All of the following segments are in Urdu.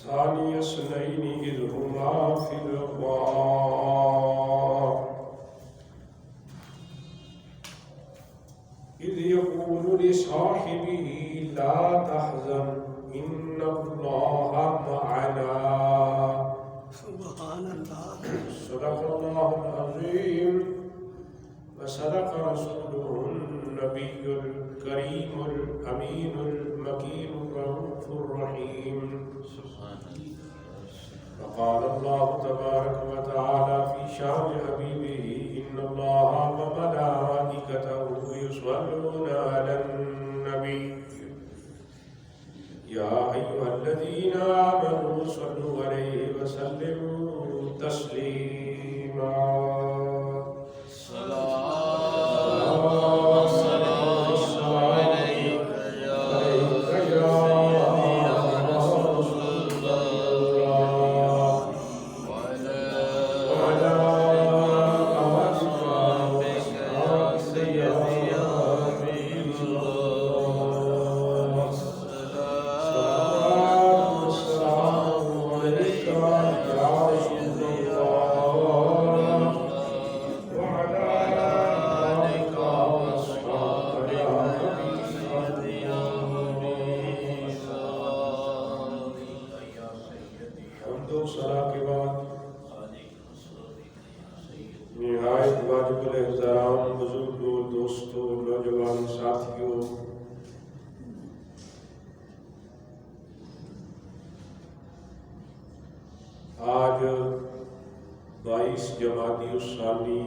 ثاني اثنين إذ هما في الغار إذ يقول لصاحبه لا تحزن إن الله معنا سبحان الله. صدق الله العظيم وصدق رسوله النبي الكريم الأمين المكين الرؤوف الرحيم. وقال الله تبارك وتعالى في شان حبيبه إن الله وملائكته يصلون على النبي يا أيها الذين آمنوا صلوا عليه وسلموا تسليما. آج 22 جمادی الثانی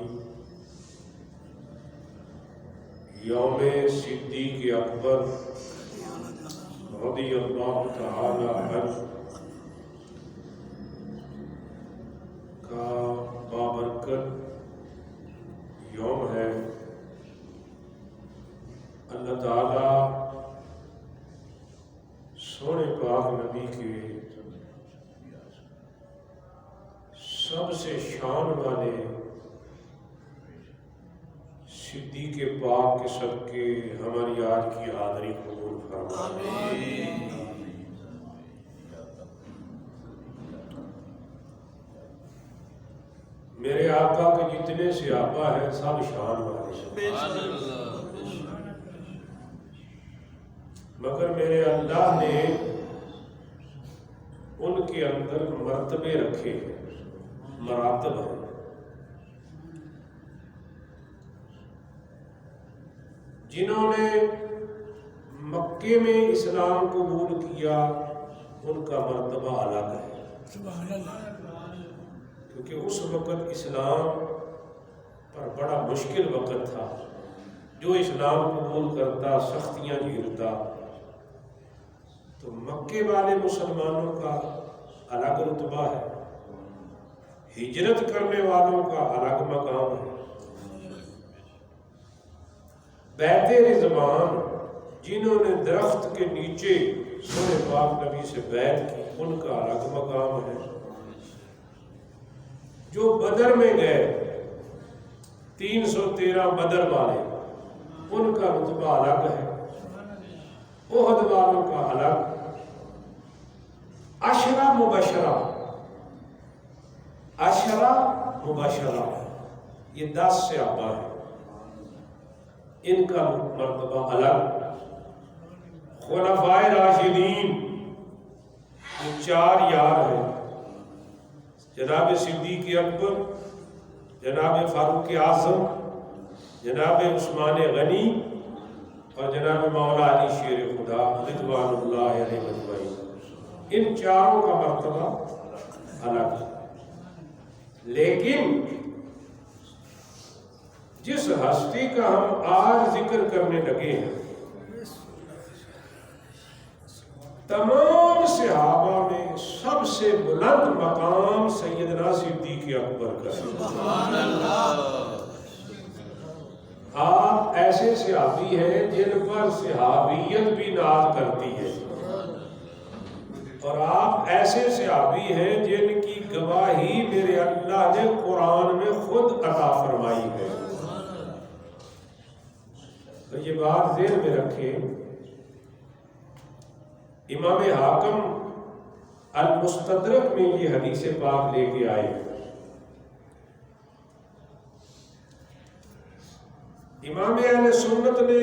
یوم صدیق اکبر رضی اللہ تعالی عنہ کا بابرکت یوم ہے. اللہ تعالی سونے پاک نبی کے سب سے شان والے صدیق پاک کے صدقے ہماری آج کی حاضری قبول فرمائے. میرے آقا کے جتنے صحابہ ہیں سب شان والے ہیں، مگر میرے اللہ نے ان کے اندر مرتبے رکھے ہیں، مراتب ہیں. جنہوں نے مکے میں اسلام قبول کیا ان کا مرتبہ الگ ہے، کیونکہ اس وقت اسلام پر بڑا مشکل وقت تھا. جو اسلام قبول کرتا سختیاں جھیلتا، تو مکے والے مسلمانوں کا الگ رتبہ ہے، ہجرت کرنے والوں کا الگ مقام ہے. بیعت رضوان جنہوں نے درخت کے نیچے سونے پاک نبی سے بیعت کی ان کا الگ مقام ہے. جو بدر میں گئے 313 بدر والے ان کا رتبہ الگ ہے، احد والوں کا الگ. عشرہ مبشرہ یہ 10 صحابہ ہیں، ان کا مرتبہ الگ. خلفائے راشدین یہ 4 یار ہیں، جناب صدیق اکبر، جناب فاروق اعظم، جناب عثمان غنی اور جناب مولا علی شیر خدا رضوان اللہ علیہ اجمعین. ان 4 کا مرتبہ الگ ہے. لیکن جس ہستی کا ہم آج ذکر کرنے لگے ہیں، تمام صحابہ میں سب سے بلند مقام سیدنا صدیق اکبر کا ہے. سبحان اللہ. آپ ایسے صحابی ہیں جن پر صحابیت بھی ناز کرتی ہے، اور آپ ایسے صحابی ہیں جن کی گواہی میرے اللہ نے قرآن میں خود عطا فرمائی ہے. تو یہ بات ذہن میں رکھیں. امام حاکم المستدرک میں یہ حدیث پاک لے کے آئے. امام اہل سنت نے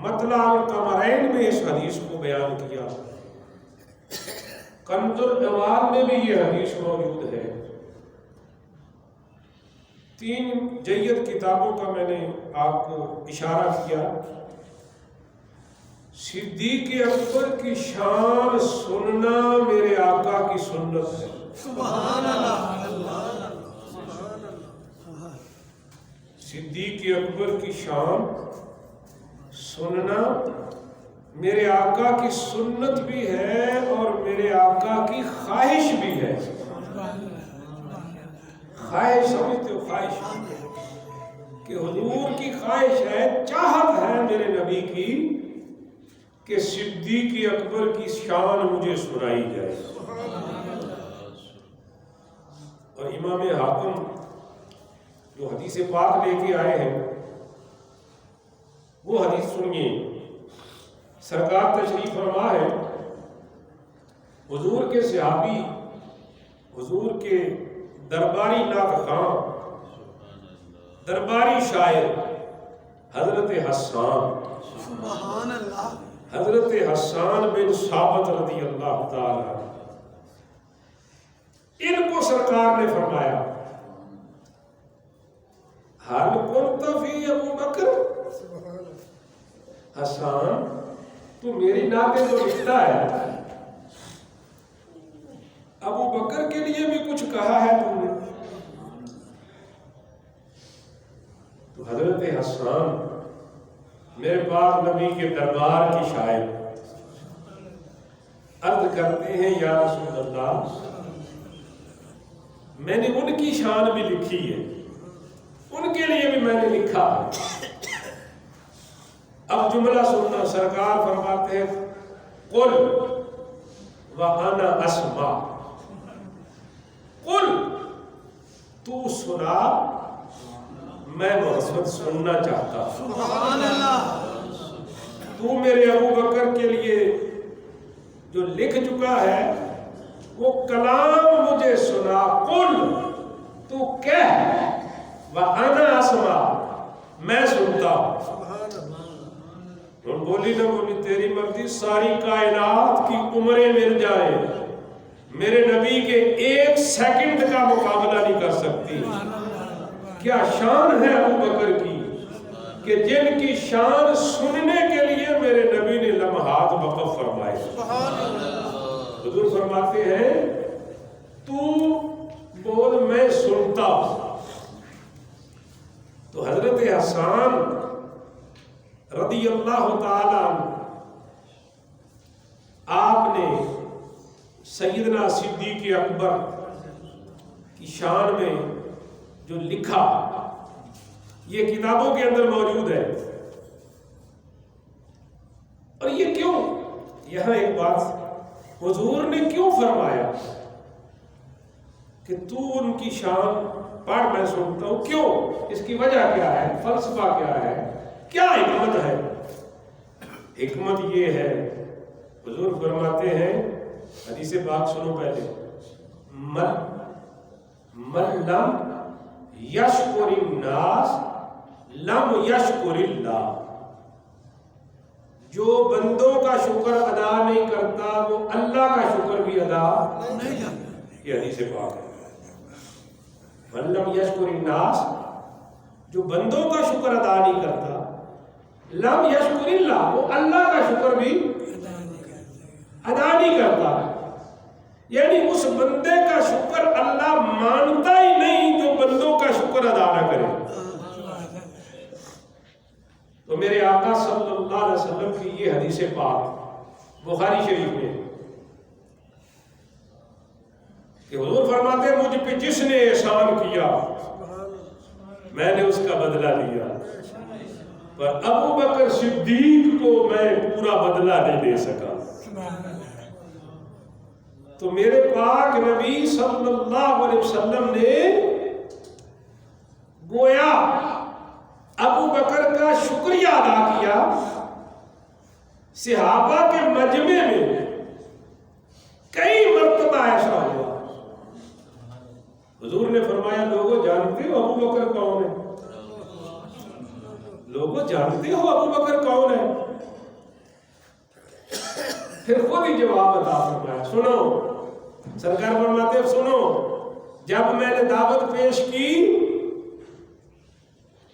مطلع القمرین میں اس حدیث کو بیان کیا. کنز العمال میں بھی یہ حدیث موجود ہے. 3 جید کتابوں کا میں نے آپ کو اشارہ کیا. صدیق اکبر کی شان سننا میرے آقا کی سنت ہے. سبحان اللہ. صدیق اکبر کی شان سننا میرے آقا کی سنت بھی ہے اور میرے آقا کی خواہش بھی ہے. خواہش سمجھتے ہو؟ خواہش کہ حضور کی خواہش ہے، چاہت ہے میرے نبی کی کہ صدیق اکبر کی شان مجھے سنائی جائے. اور امام حاکم جو حدیث پاک لے کے آئے ہیں وہ حدیث سنیے. سرکار تشریف فرما ہے، حضور کے صحابی، حضور کے درباری نعت خواں، درباری شاعر حضرت حسان، سبحان اللہ، حضرت حسان بن ثابت رضی اللہ تعالی ان کو سرکار نے فرمایا، حال کنت فی ابو بکر، حسان تو میری نعتیں تو لکھتا ہے، ابو بکر کے لیے بھی کچھ کہا ہے تم نے؟ تو حضرت حسان میرے پاس نبی کے دربار کی شاعر عرض کرتے ہیں، یا رسول اللہ میں نے ان کی شان بھی لکھی ہے، ان کے لیے بھی میں نے لکھا. اب جملہ سننا. سرکار فرماتے ہیں قل وانا اسمع، قل تو سنا، میں محمد سننا چاہتا ہوں. سبحان اللہ. تو میرے ابو بکر کے لیے جو لکھ چکا ہے وہ کلام مجھے سنا. قل تو کہہ، وانا اسمع میں سنتا ہوں. بولی نہ بولی تیری مرضی، ساری کائنات کی عمریں مل جائیں میرے نبی کے 1 سیکنڈ کا مقابلہ نہیں کر سکتی. کیا شان ہے ابو بکر کی کہ جن کی شان سننے کے لیے میرے نبی نے لمحات وقف فرمائے. حضور فرماتے ہیں تو بول میں سنتا ہوں. تو حضرت حسان رضی اللہ تعالی عنہ آپ نے سیدنا صدیق اکبر کی شان میں جو لکھا یہ کتابوں کے اندر موجود ہے. اور یہ کیوں؟ یہاں ایک بات، حضور نے کیوں فرمایا کہ تو ان کی شان پڑھ میں سنتا ہوں؟ کیوں؟ اس کی وجہ کیا ہے؟ فلسفہ کیا ہے؟ کیا حکمت ہے؟ حکمت یہ ہے، حضور فرماتے ہیں، حدیث پاک سنو پہلے، من لم یشکر الناس لم یشکر اللہ. جو بندوں کا شکر ادا نہیں کرتا وہ اللہ کا شکر بھی ادا نہیں کرتا. یہ حدیث پاک ہے. من لم یشکر الناس، جو بندوں کا شکر ادا نہیں کرتا، لم یشکر اللہ، وہ اللہ کا شکر بھی ادا نہیں کرتا. یعنی اس بندے کا شکر اللہ مانتا ہی نہیں جو بندوں کا شکر ادا نہ کرے. تو میرے آقا صلی اللہ علیہ وسلم کی یہ حدیث پاک بخاری شریف میں کہ حضور فرماتے ہیں مجھ پہ جس نے احسان کیا میں نے اس کا بدلہ لیا، پر ابو بکر صدیق کو میں پورا بدلہ نہیں دے سکا. تو میرے پاک نبی صلی اللہ علیہ وسلم نے گویا ابو بکر کا شکریہ ادا کیا. صحابہ کے مجمع میں کئی مرتبہ ایسا ہوا. حضور نے فرمایا لوگوں جانتے ہو ابو بکر کون ہے؟ لوگوں جانتے ہو ابو بکر کون ہے؟ پھر خود ہی جواب عطا فرمایا. سنو سرکار فرماتے ہیں سنو، جب میں نے دعوت پیش کی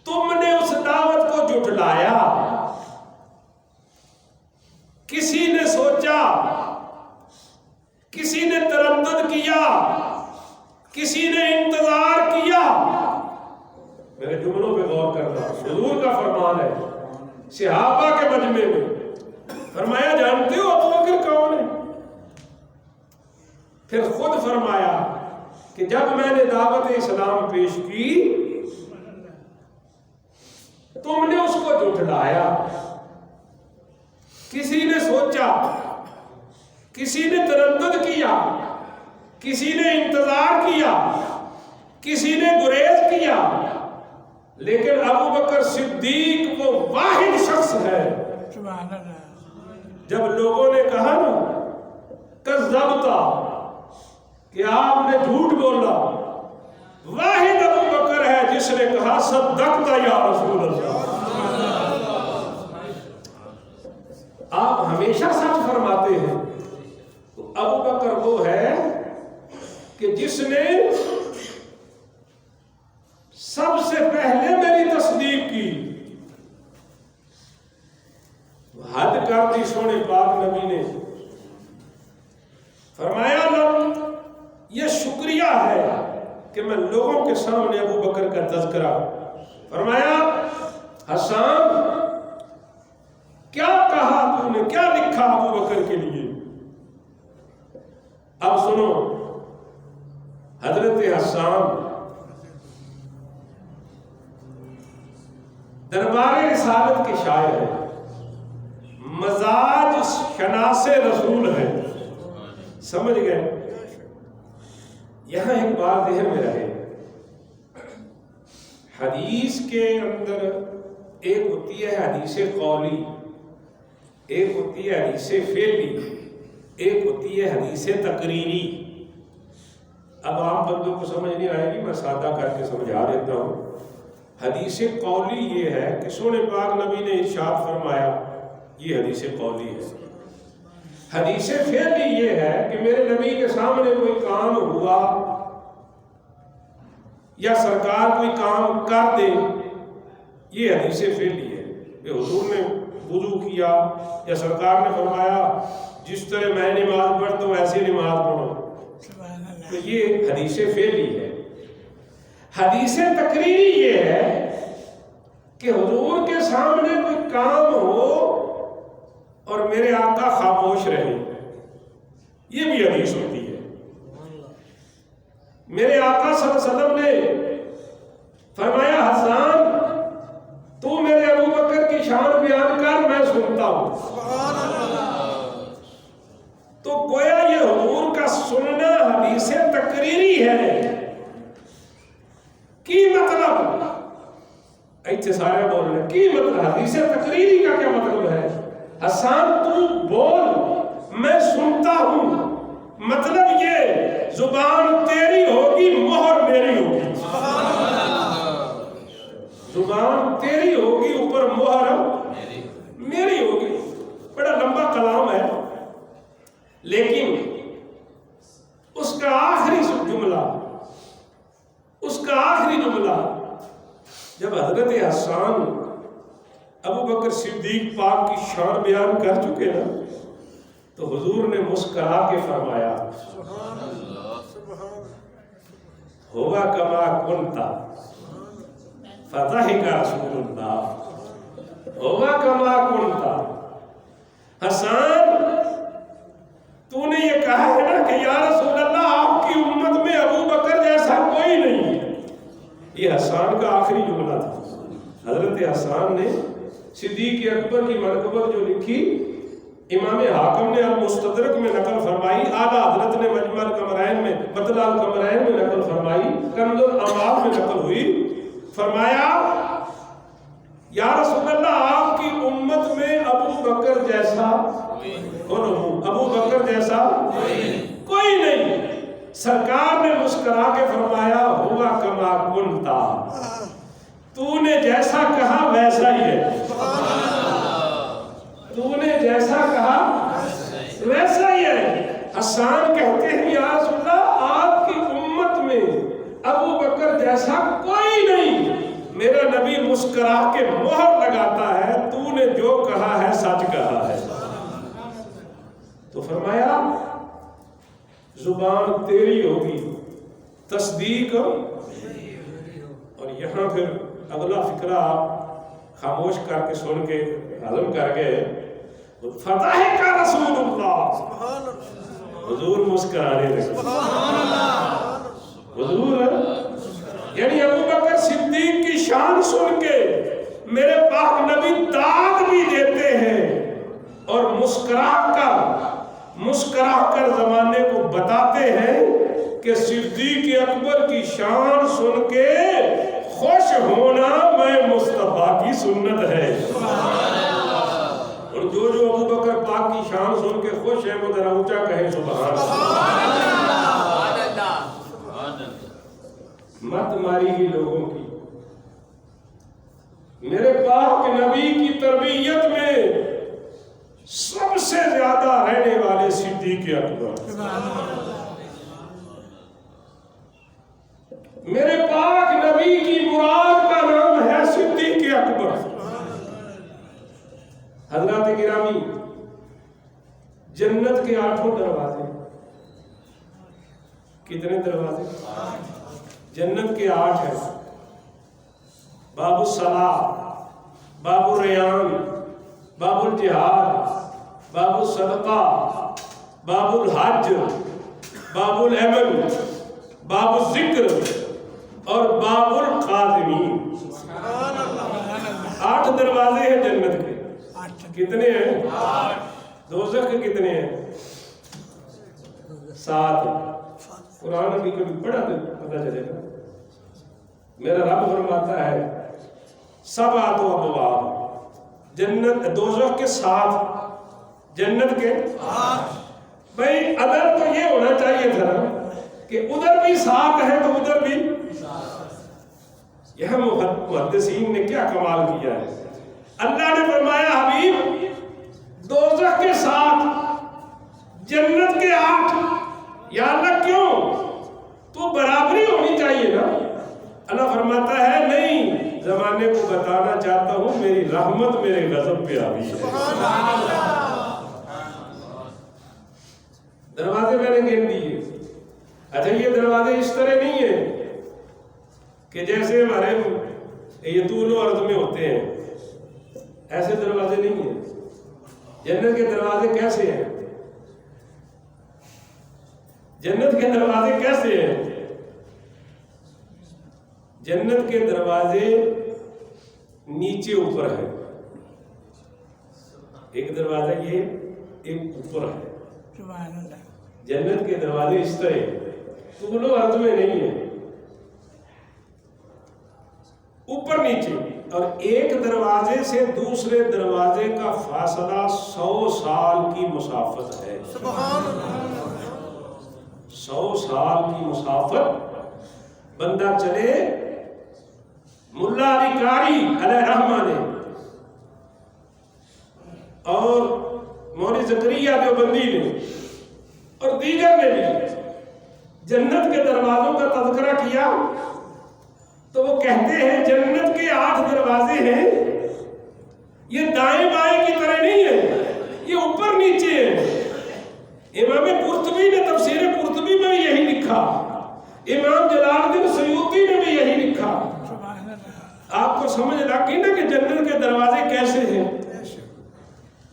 تم نے اس دعوت کو جھٹلایا. کسی نے سوچا، کسی نے تردد کیا، کسی نے انتظار کیا. میرے جملوں پہ غور کرنا، حضور کا فرمان ہے صحابہ کے مجمع میں. فرمایا جانتے ہو ابو بکر کون ہے؟ پھر خود فرمایا کہ جب میں نے دعوت اسلام پیش کی تم نے اس کو جھٹلایا. کسی نے سوچا، کسی نے تردد کیا، کسی نے انتظار کیا، کسی نے گریز کیا، لیکن ابو بکر صدیق وہ واحد شخص ہے. جب لوگوں نے کہا نا کذبتا کہ آپ نے جھوٹ بولا، واحد ابو بکر ہے جس نے کہا صدقتا یا رسول اللہ. آپ ہمیشہ سچ فرماتے ہیں. تو ابو بکر وہ ہے کہ جس نے سب سے پہلے میری تصدیق کی. حد کر دی سونے پاک نبی نے. فرمایا یہ شکریہ ہے کہ میں لوگوں کے سامنے ابو بکر کا تذکرہ. فرمایا حسان کیا کہا تو نے، کیا لکھا ابو بکر کے لیے؟ اب سنو، حضرت حسان دربار رسالت کے شاعر ہیں، مزاج شناس رسول ہے. سمجھ گئے؟ یہاں ایک بات ذہن میں رہے، حدیث کے اندر ایک ہوتی ہے حدیث قولی، ایک ہوتی ہے حدیث فعلی، ایک ہوتی ہے حدیث تقریری. اب عام بندوں کو سمجھ نہیں آئے گی، میں سادہ کر کے سمجھا دیتا ہوں. حدیث قولی یہ ہے کہ سونے پاک نبی نے ارشاد فرمایا، یہ حدیث قولی ہے. حدیث فعلی یہ ہے کہ میرے نبی کے سامنے کوئی کام ہوا یا سرکار کوئی کام کر دے، یہ حدیث فعلی ہے. کہ حضور نے وضو کیا یا سرکار نے فرمایا جس طرح میں نماز پڑھتا ہوں ایسی نماز پڑھو، تو یہ حدیث فعلی ہے. حدیث تقریری یہ ہے کہ حضور کے سامنے کوئی کام ہو اور میرے آقا خاموش رہے، یہ بھی حدیث ہوتی ہے. میرے آقا صلی اللہ علیہ وسلم نے فرمایا حسان تو میرے ابو بکر کی شان بیان کر، میں سنتا ہوں. تو گویا یہ حضور کا سننا حدیث تقریری ہے. کی مطلب ایسے سارے بول رہے کی مطلب حدیث تقریری کا کیا مطلب ہے؟ حسان تو بول میں سنتا ہوں، مطلب یہ زبان تیری ہوگی مہر میری ہوگی. زبان تیری ہوگی اوپر مہر میری ہوگی. بڑا لمبا کلام ہے، لیکن اس کا آخری جملہ، اس کا آخری جملہ جب حضرت حسان ابو بکر صدیق پاک کی شان بیان کر چکے نا، تو حضور نے مسکرا کے فرمایا ہوگا کما کنتا فضحک رسول اللہ، ہوگا کما کنتا. حسان تو نے یہ کہا ہے نا کہ یا رسول اللہ آپ کی امت میں ابو بکر جیسا کوئی نہیں ہے. یہ حسان کا آخری جملہ تھا. حضرت حسان نے صدیق اکبر کی منقبت جو لکھی امام حاکم نے المستدرک میں نقل فرمائی، اعلیٰ حضرت نے مجمع القمرین میں بدل القمرین میں نقل فرمائی، کنز الاموال میں نقل ہوئی. فرمایا یا رسول اللہ آپ کی امت میں ابو بکر جیسا ابو بکر جیسا کوئی نہیں. سرکار نے مسکرا کے فرمایا ہوا کما کنتا، تو نے جیسا کہا ویسا ہی ہے. تو نے جیسا کہا ویسا ہی ہے. حسان کہتے ہیں یا رسول اللہ آپ کی امت میں ابو بکر جیسا کوئی نہیں. میرا نبی مسکرا کے مہر لگاتا ہے تو نے جو کہا ہے سچ کہا ہے. تو فرمایا زبان تیری ہوگی تصدیق. اور یہاں پھر اگلا فقرہ آپ خاموش کر کے سن کے ہضم کر گئے. فتح کا رسول اللہ، حضور مسکرانے لگے. حضور یعنی ابو بکر صدیق کی شان سن کے میرے پاک نبی داد بھی دیتے ہیں اور مسکرا کر زمانے کو بتاتے ہیں کہ صدیق اکبر کی شان سن کے خوش ہونا میں مصطفیٰ کی سنت ہے. اور جو ابو بکر پاک کی شان سن کے خوش ہے وہ ذرا اونچا کہیں سبحان اللہ. مت ماری گی لوگوں کی. میرے پاک نبی کی تربیت میں سب سے زیادہ رہنے والے صدیق اکبر. میرے پاک نبی کی مراد کا نام ہے صدیق اکبر. حضرات گرامی، جنت کے 8 دروازے. کتنے دروازے؟ جنت کے 8 ہیں. باب الصلاۃ، باب الریان، باب الجہاد، باب الصدقہ، باب الحج، باب الامن، باب الذکر اور باب القادمین. 8 دروازے ہیں جنت کے. کتنے ہیں؟ دوزخ کے کتنے ہیں؟ 7. قرآن کی کبھی پڑھا تو پتہ چلے گا. میرا رب فرماتا ہے 7 ابواب. جنت دوزخ کے 7، جنت کے 8. بھائی ادھر تو یہ ہونا چاہیے تھا کہ ادھر بھی 7 ہے تو ادھر بھی. یہ محدثین نے کیا کمال کیا ہے. اللہ نے فرمایا حبیب دوزخ کے 7، جنت کے 8. یا اللہ کیوں؟ تو برابری ہونی چاہیے نا. اللہ فرماتا ہے نہیں، زمانے کو بتانا چاہتا ہوں میری رحمت میرے غضب پہ آئی ہے. دروازے میں نے گن دیے. اچھا یہ دروازے اس طرح نہیں ہیں کہ جیسے ہمارے یہ طول و عرض میں ہوتے ہیں، ایسے دروازے نہیں ہیں. جنت کے دروازے کیسے ہیں؟ جنت کے دروازے کیسے ہیں؟ جنت کے دروازے نیچے اوپر ہے. ایک دروازہ یہ، ایک اوپر ہے. جنت کے دروازے اس طرح طول و عرض میں نہیں ہے، اوپر نیچے. اور ایک دروازے سے دوسرے دروازے کا فاصلہ 100 سال کی مسافت ہے. 100 سال کی مسافت بندہ چلے. ملا علی قاری علیہ رحمہ نے اور مولوی زکریا دیوبندی نے اور دیگر نے بھی جنت کے دروازوں کا تذکرہ کیا تو وہ کہتے ہیں جنت کے 8 دروازے ہیں. یہ دائیں بائیں کی طرح نہیں ہے، یہ اوپر نیچے ہے. امام قرطبی نے تفسیر قرطبی میں یہی لکھا، امام جلال الدین سیوطی نے بھی یہی لکھا. آپ کو سمجھ لگ گئی نا کہ جنت کے دروازے کیسے ہیں.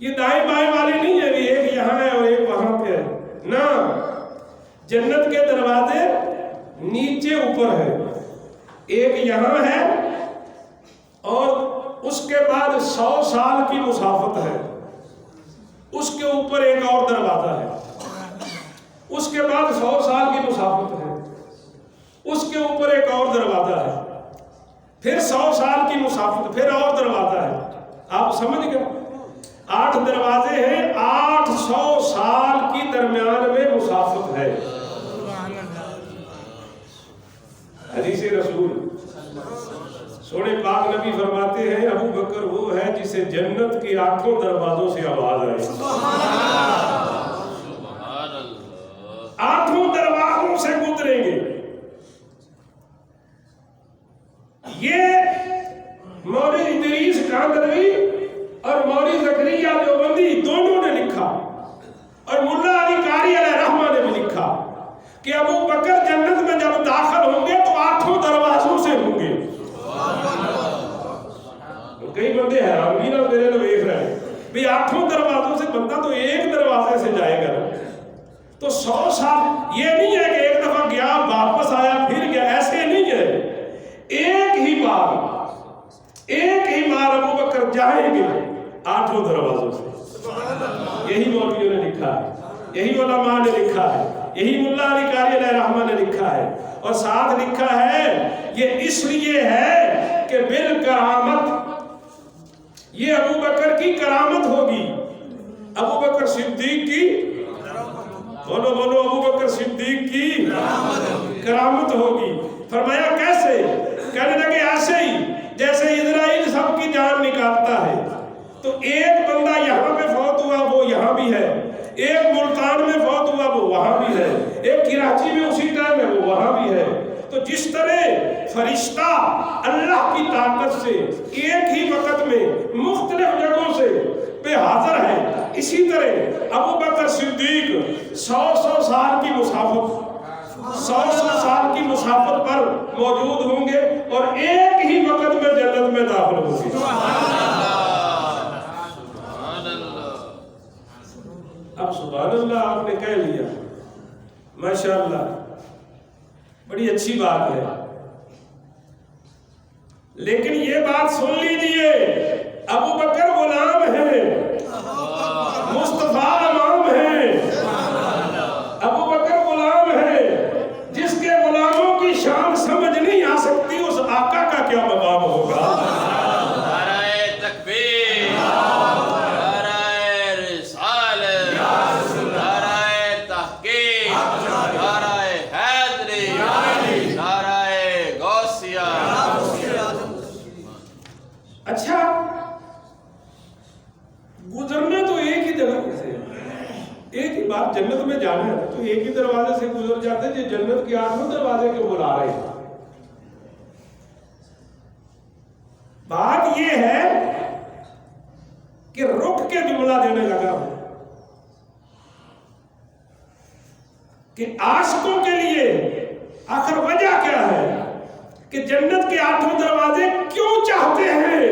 یہ دائیں بائیں والے نہیں ہیں کہ ایک یہاں ہے اور ایک وہاں پہ ہے. نہ، جنت کے دروازے نیچے اوپر ہے. ایک یہاں ہے اور اس کے بعد 100 سال کی مسافت ہے. اس کے اوپر ایک اور دروازہ ہے. اس کے بعد 100 سال کی مسافت ہے. اس کے اوپر ایک اور دروازہ ہے. پھر 100 سال کی مسافت، پھر اور دروازہ ہے. آپ سمجھ گئے؟ 8 دروازے ہیں، 800 سال کی درمیان میں مسافت ہے۔ حدیث رسول سونے پاک نبی فرماتے ہیں ابو بکر وہ ہے جسے جنت کے 8 دروازوں سے آواز آئے۔ 8 دروازوں سے گزریں گے۔ یہ مولوی ادریس کاندھلوی اور مولوی زکریا دیوبندی دونوں نے لکھا، اور ملا علی قاری علیہ رحمہ نے بھی لکھا کہ ابو بکر جنت میں جب داخل ہوں گے تو 8 دروازوں سے ہوں گے۔ کئی بندے حیران بھی نہ میرے نو دیکھ رہے ہیں بھی 8 دروازوں سے بندہ تو ایک دروازے سے جائے گا، تو 100 سال یہ نہیں ہے کہ ایک دفعہ گیا واپس آیا پھر گیا، ایسے نہیں ہے، ایک ہی بار ابو بکر جائیں گے 8 دروازوں سے۔ یہی مولویوں نے لکھا ہے، یہی علماء نے لکھا ہے، یہی ملا علی قاری علیہ رحمہ نے لکھا ہے، اور ساتھ لکھا ہے یہ اس لیے ہے کہ بالکرامت یہ ابو بکر کی کرامت ہوگی، ابو بکر صدیق کی، بولو بولو، ابو بکر صدیق کی کرامت ہوگی۔ فرمایا کیسے؟ کہنے لگے ایسے ہی جیسے اسرائیل سب کی جان نکالتا ہے، تو ایک بندہ یہاں پہ فوت ہوا وہ یہاں بھی ہے، ایک ملتان میں فوت ہوا وہ وہاں بھی ہے، ایک کراچی میں اسی ٹائم ہے وہ وہاں بھی ہے۔ تو جس طرح فرشتہ اللہ کی طاقت سے ایک ہی وقت میں مختلف جگہوں سے پہ حاضر ہے، اسی طرح ابو بکر صدیق 100 سال کی مسافت 100 سال کی مسافت پر موجود ہوں گے اور ایک ہی وقت میں جنت میں داخل ہوں گے۔ اب سبحان اللہ آپ نے کہہ لیا، ماشاءاللہ بڑی اچھی بات ہے، لیکن یہ بات سن لیجئے ابو بکر غلام ہیں، مصطفیٰ امام ہیں، ابو بکر غلام ہیں، جس کے غلاموں کی شان سمجھ نہیں آ سکتی اس آقا کا کیا مقام ہوگا۔ اچھا گزرنا تو ایک ہی جگہ سے ایک ہی بات، جنت میں جانا ہے تو ایک ہی دروازے سے گزر جاتے ہیں، جو جنت کے 8 دروازے کے بلا رہے ہیں۔ بات یہ ہے کہ رک کے جملہ دینے لگا ہوں کہ عاشقوں کے لیے آخر وجہ کیا ہے کہ جنت کے 8 دروازے کیوں چاہتے ہیں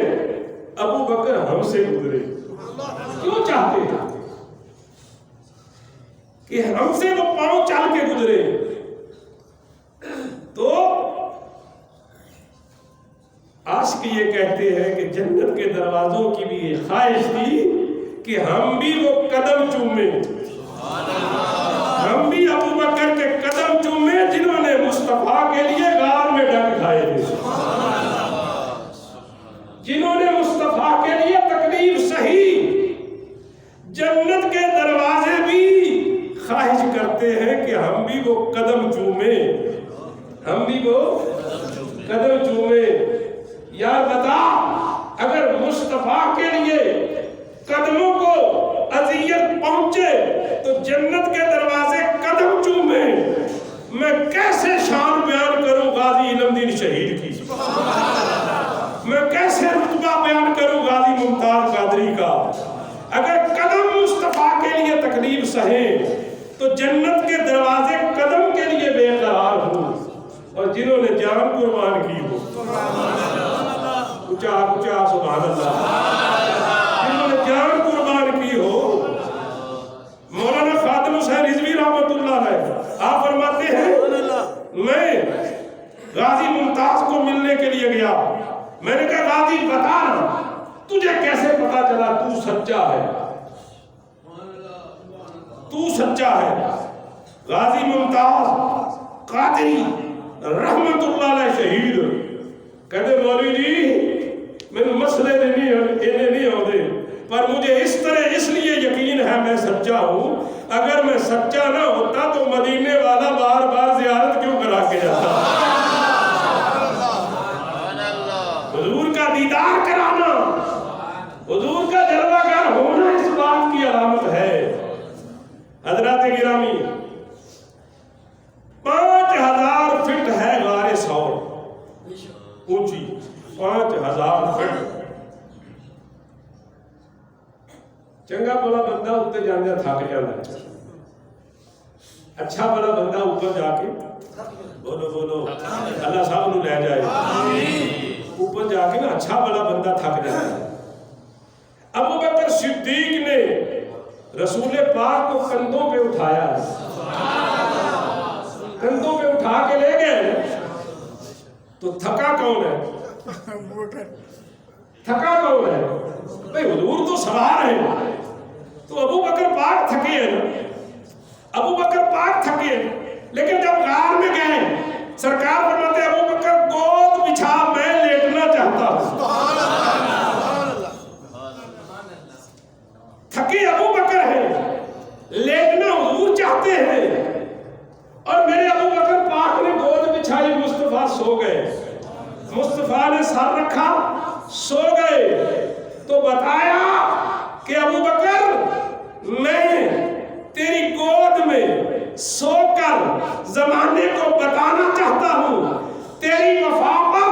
ابو بکر ہم سے گزرے، کیوں چاہتے ہیں کہ ہم سے وہ پاؤں چل کے گزرے؟ تو عاشق یہ کہتے ہیں کہ جنت کے دروازوں کی بھی یہ خواہش تھی کہ ہم بھی وہ قدم چومیں، ہم بھی ابو بکر کے قدم چومیں جنہوں نے مصطفیٰ کے لیے غار میں ڈنگ کھائے تھے، جنہوں نے مصطفیٰ کے لیے تکلیف سہی۔ جنت کے دروازے بھی خواہش کرتے ہیں کہ ہم بھی وہ قدم چومیں، ہم بھی وہ قدم چومیں۔ یار بتا، اگر مصطفیٰ کے لیے قدموں کو اذیت پہنچے تو جنت کے دروازے قدم چومیں، میں کیسے شان بیان کروں غازی علم دین شہید کی، میں کیسے رتبہ بیان کروں غازی ممتاز قادری کا؟ اگر قدم مصطفیٰ کے لیے تکلیف سہیں تو جنت کے دروازے قدم کے لیے بے قرار ہوں، اور جنہوں نے جان قربان کی ہو، اونچا اونچا سبحان اللہ، جنہوں نے جان قربان کی ہو۔ مولانا خادم حسین رضوی رحمۃ اللہ علیہ آپ فرماتے ہیں میں غازی ممتاز کو ملنے کے لیے گیا، میں نے کہا غازی بتا نا تجھے کیسے پتا چلا تو سچا ہے، تو سچا ہے؟ غازی ممتاز قادری رحمت اللہ علیہ شہید کہتے مولوی جی میرے مسئلے نہیں ہوتے، پر مجھے اس طرح اس لیے یقین ہے میں سچا ہوں، اگر میں سچا نہ ہوتا تو مدینے والا بار بار زیارت کیوں کرا کے جاتا؟ حضور کا دیدار کرانا، حضور کا جلوہ گر ہونا اس بات کی علامت ہے۔ حضرات گرامی، 5000 فٹ ہے غار ثور اونچی، 5000 فٹ۔ چنگا بڑا بندہ اتنے جانے تھک جانا ہے، اچھا بڑا بندہ اوپر جا کے بولو اللہ صاحب نو لے جائے، اوپر جا کے نا اچھا بڑا بندہ تھک جاتا ہے۔ ابو بکر صدیق نے رسول پاک کو کندھوں پہ اٹھایا، کندھوں پہ اٹھا کے لے گئے، تو تھکا کون ہے؟ تھکا کون ہے؟ بھئی حضور تو سوار ہے، تو ابو بکر پاک تھکے ہیں نا، ابو بکر پاک تھکے ہیں، لیکن جب غار میں گئے سرکار فرماتے ابو بکر گود بچھا میں لیٹنا چاہتا ہوں۔ تھکے ابو بکر ہیں، لیٹنا حضور چاہتے ہیں، اور میرے ابو بکر پاک نے گود بچھائی، مصطفیٰ سو گئے، مصطفیٰ نے سر رکھا سو گئے، تو بتایا کہ ابو بکر میں تیری گود میں سو کر زمانے کو بتانا چاہتا ہوں، تیری وفا پر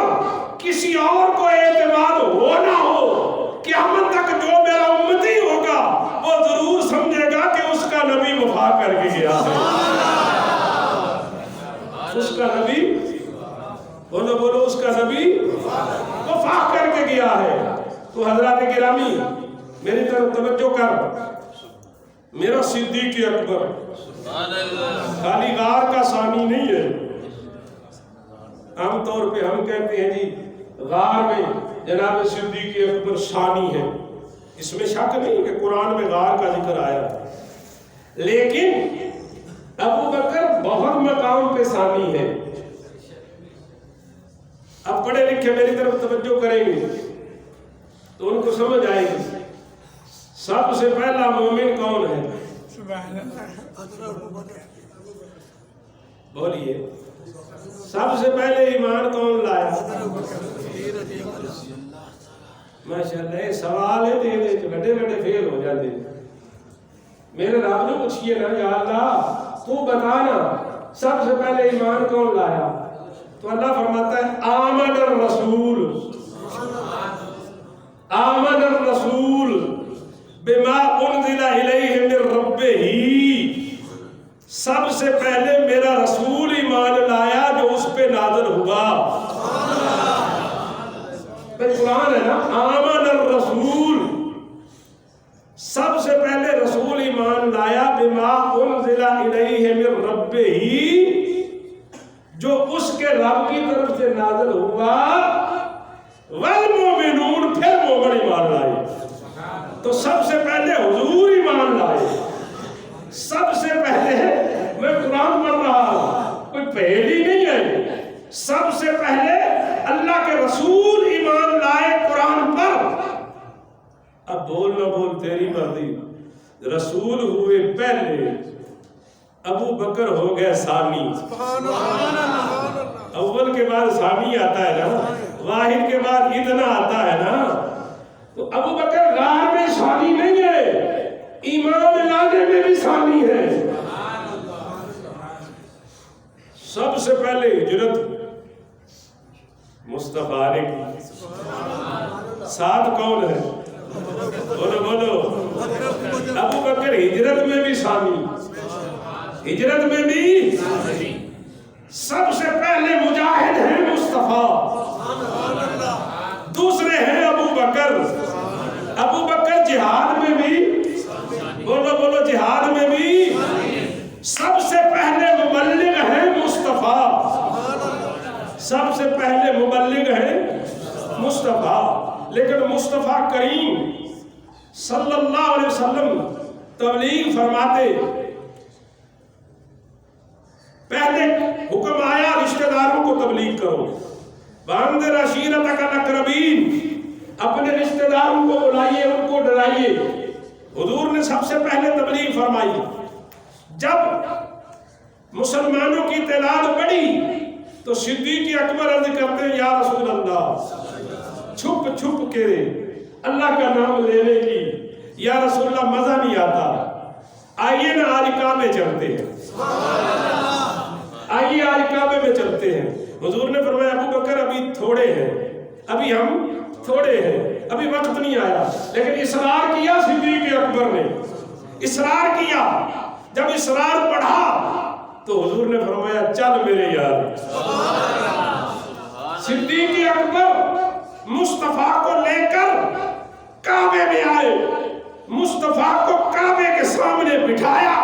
کسی اور کو اعتماد ہو نہ ہو، قیامت تک جو میرا امتی ہوگا وہ ضرور سمجھے گا کہ اس کا نبی وفا کر کے گیا ہے، اس کا نبی بولو اس کا نبی وفا کر کے گیا ہے۔ تو حضرات گرامی میری طرف توجہ کر، میرا صدیق اکبر خالی غار کا ثانی نہیں ہے۔ عام طور پہ ہم کہتے ہیں جی غار میں جناب صدیق اکبر ثانی ہے، اس میں شک نہیں کہ قرآن میں غار کا ذکر آیا ہے، لیکن ابو بکر بہت مقام پہ ثانی ہے۔ اب پڑھے لکھے میری طرف توجہ کریں گے تو ان کو سمجھ آئے گی، سب سے پہلا مومن کون ہے؟ بولیے، سب سے پہلے ایمان کون لایا؟ ماشاءاللہ یہ سوال ہے دے بڑے بڑے فیل ہو جاتے، میرے رب نے پوچھئے نا یا اللہ تو بتانا سب سے پہلے ایمان کون لایا؟ تو اللہ فرماتا ہے آمن الرسول، آمن الرسول بما انزل الیہ من ربہ، سب سے پہلے میرا رسول ایمان لایا جو اس پہ نازل ہوا۔ قرآن ہے نا، آمن الرسول، سب سے پہلے رسول ایمان لایا بما انزل الیہ من ربہ، جو اس کے رب کی طرف سے نازل ہوا، والمومنون، پھر مومن ایمان لائے۔ تو سب سے پہلے حضور ایمان لائے، سب سے پہلے میں قرآن پڑھ رہا ہوں، کوئی پہلی نہیں ہے، سب سے پہلے اللہ کے رسول ایمان لائے قرآن پر۔ اب بول نہ بول تیری مرضی، رسول ہوئے پہلے، ابو بکر ہو گئے ثانی، اول کے بعد ثانی آتا ہے نا، واحد کے بعد اتنا آتا ہے نا، تو ابو بکر غار میں ثانی نہیں ہے، ایمان لانے میں بھی ثانی ہے۔ سب سے پہلے ہجرت مصطفیٰ نے کی، ساتھ کون ہے؟ بولو ابو بکر ہجرت میں بھی ثانی، ہجرت میں بھی سب سے پہلے مجاہد ہیں مصطفیٰ، دوسرے ہیں ابو بکر۔ ابو بکر جہاد میں بھی، بولو جہاد میں بھی سب سے پہلے مبلغ ہیں مصطفیٰ، سب سے پہلے مبلغ ہیں مصطفیٰ۔ لیکن مصطفیٰ کریم صلی اللہ علیہ وسلم تبلیغ فرماتے، پہلے حکم آیا رشتہ داروں کو تبلیغ کرو، وَأَنذِرْ عَشِيرَتَكَ الْأَقْرَبِينَ، اپنے رشتہ داروں کو بلائیے، ان کو ڈرائیے۔ حضور نے سب سے پہلے تبلیغ فرمائی۔ جب مسلمانوں کی تعداد بڑھی تو صدیق اکبر عرض کرتے ہیں یا رسول اللہ، چھپ چھپ کے اللہ کا نام لینے کی یا رسول اللہ مزہ نہیں آتا، آئیے نا آج کعبے چلتے ہیں، آئیے آج کعبے میں چلتے ہیں۔ حضور نے فرمایا ابو بکر ابھی تھوڑے ہیں، ابھی ہم تھوڑے ہیں، ابھی وقت نہیں آیا، لیکن اصرار کیا صدیق اکبر نے، اصرار کیا۔ جب اصرار پڑھا تو حضور نے فرمایا چل میرے یار۔ صدیق اکبر مصطفیٰ کو لے کر کعبے میں آئے، مصطفیٰ کو کعبے کے سامنے بٹھایا،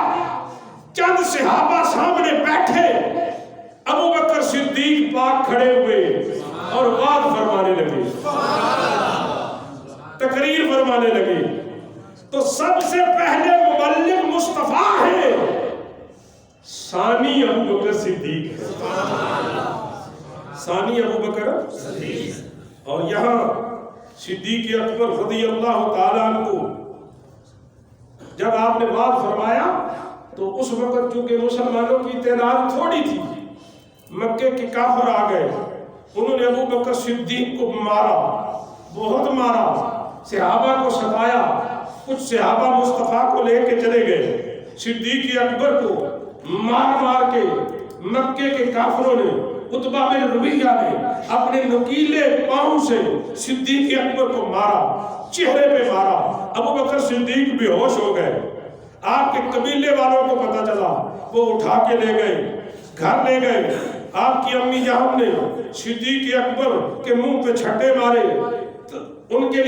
چند صحابہ سامنے بیٹھے، ابو بکر صدیق پاک کھڑے ہوئے اور بات فرمانے لگے، تقریر فرمانے لگے۔ تو سب سے پہلے مبلغ مصطفیٰ ہے، ثانی ابو بکر صدیق ہے، ثانی ابو بکر صدیق۔ اور یہاں صدیق اکبر رضی اللہ تعالیٰ عنہ کو جب آپ نے بات فرمایا تو اس وقت چونکہ مسلمانوں کی تعداد تھوڑی تھی، مکے کے کافر آ گئے، انہوں نے ابو بکر صدیق کو مارا، بہت مارا، صحابہ کو ستایا، کچھ صحابہ مصطفیٰ کو لے کے چلے گئے۔ صدیق اکبر کو مار مار کے مکے کے کافروں نے، عتبہ بن ربیعہ نے اپنے نکیلے پاؤں سے صدیق اکبر کو مارا، چہرے پہ مارا۔ ابو بکر صدیق بے ہوش ہو گئے، آپ کے قبیلے والوں کو پتہ چلا، وہ اٹھا کے لے گئے، گھر لے گئے۔ آپ کی امی جان نے صدیق اکبر کے منہ پہ چھٹے مارے، ان کے